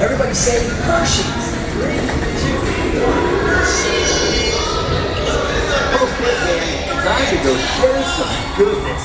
Everybody say Hershey's. 3, 2, 1. Okay, man. Time to go share some goodness.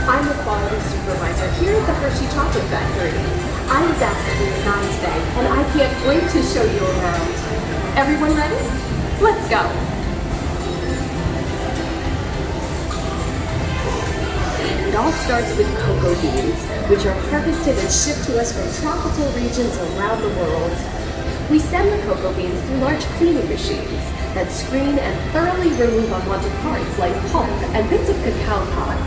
I'm the quality supervisor here at the Hershey Chocolate Factory. I was asked to be your guide today, and I can't wait to show you around. Everyone ready? Let's go. It all starts with cocoa beans, which are harvested and shipped to us from tropical regions around the world. We send the cocoa beans through large cleaning machines that screen and thoroughly remove unwanted parts like pulp and bits of cacao pod.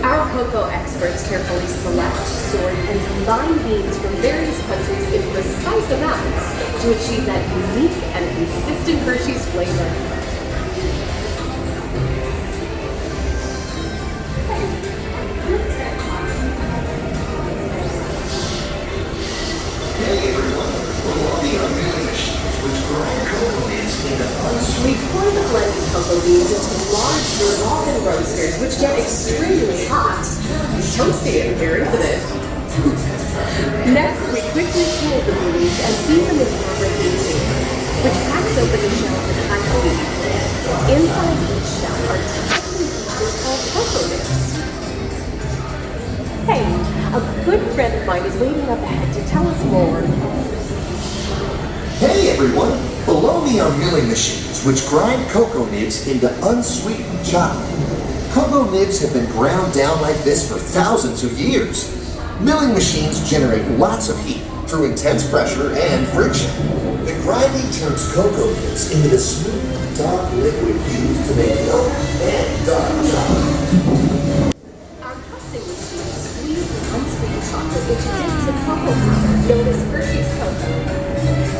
Our cocoa experts carefully select, sort, and combine beans from various countries in precise amounts to achieve that unique and consistent Hershey's flavor. We pour the blended cocoa beans into large revolving roasters, which get extremely hot. Toasty in here, isn't it? Next, we quickly cool the beans and feed them into a breaking machine, which cracks open the shells at high speed. Inside each shell are tiny pieces called cocoa nibs. Hey, a good friend of mine is waiting up ahead to tell us more. Hey everyone! Below me are milling machines which grind cocoa nibs into unsweetened chocolate. Cocoa nibs have been ground down like this for thousands of years. Milling machines generate lots of heat through intense pressure and friction. The grinding turns cocoa nibs into the smooth, dark liquid used to make milk and dark chocolate. Our pressing machines squeeze the unsweetened chocolate into discs of cocoa powder known as Hershey's cocoa.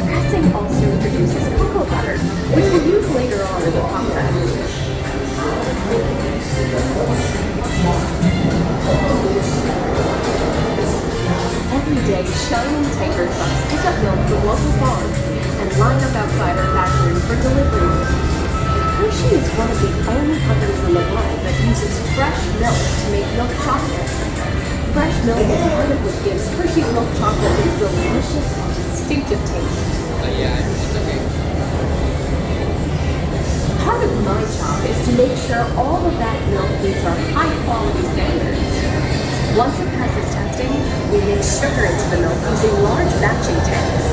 Pressing also produces cocoa butter, which we'll use later on in the process. Every day, shining tanker trucks pick up milk from local farms and line up outside our factory for delivery. Hershey is one of the only companies in the world that uses fresh milk to make milk chocolate. Fresh milk is part of what gives Hershey's milk chocolate its delicious and distinctive taste. Part of my job is to make sure all of that milk meets our high quality standards. Once it passes testing, we mix sugar into the milk using large batching tanks.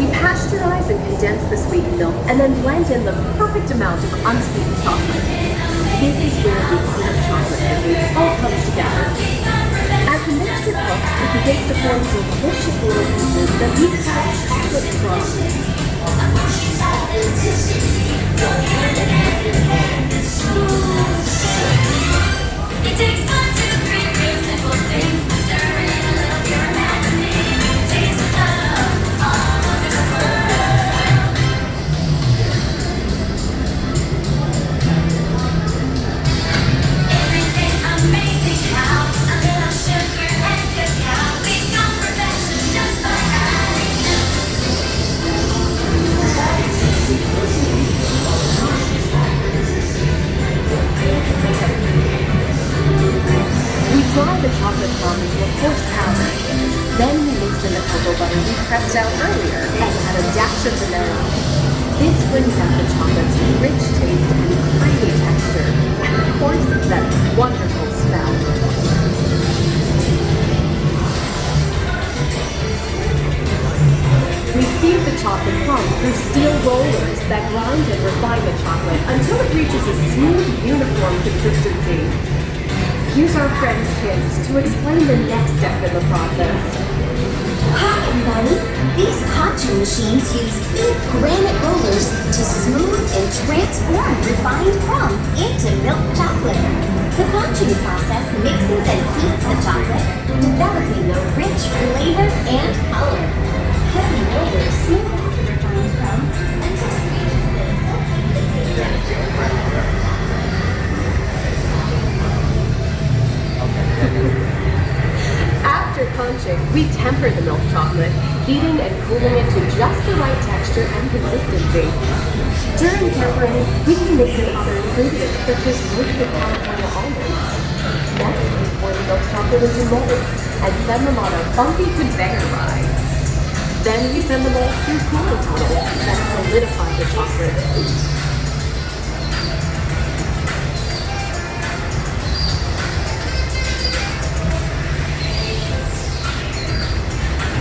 We pasteurize and condense the sweetened milk and then blend in the perfect amount of unsweetened chocolate. This is where the clear chocolate technique all comes together. As the mixture cooks, it begins to form delicious little pieces that we call chocolate crumbs. It takes 1, 2, 3 real simple things to stir in a little pure imagining. Taste of love all over the world. into a coarse powder. Then we mix in the cocoa butter we pressed out earlier and add a dash of vanilla. This brings out the chocolate's rich taste and creamy texture, and of course, that wonderful smell. We feed the chocolate crumb through steel rollers that grind and refine the chocolate until it reaches a smooth, uniform consistency. Here's our friend Kiss to explain the next step in the process. Hi, everybody. These conching machines use big granite rollers to smooth and transform refined crumb into milk chocolate. The conching process mixes and heats the chocolate, developing a rich flavor and color. Heavy rollers smooth out the refined crumb until it reaches the silky liquid texture. After conching, we temper the milk chocolate, heating and cooling it to just the right texture and consistency. During tempering, we can mix in other ingredients such as roasted California almonds. Next, we pour the milk chocolate into molds and send them on a funky conveyor ride. Then we send the molds through cooling tunnels that solidify the chocolate.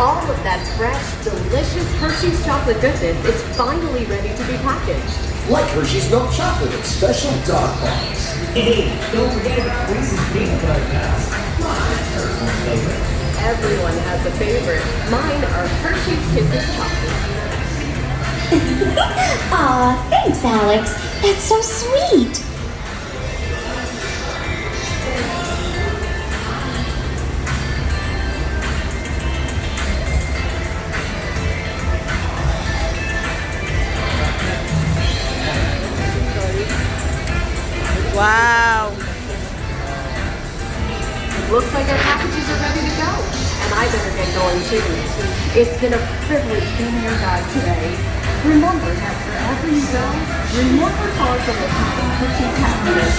All of that fresh, delicious Hershey's chocolate goodness is finally ready to be packaged. Like Hershey's milk chocolate in special dog box. Hey, don't forget about Reese's peanut butter cups. My personal favorite. Everyone has a favorite. Mine are Hershey's Kisses chocolate. Aw, thanks, Alex. That's so sweet. Wow. Looks like our packages are ready to go. And I better get going too. It's been a privilege being your guide today. Remember that wherever you go, remember cause of Hershey's happiness.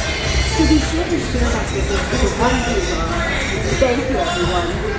So be sure to share that with us with the ones you love. Thank you, everyone.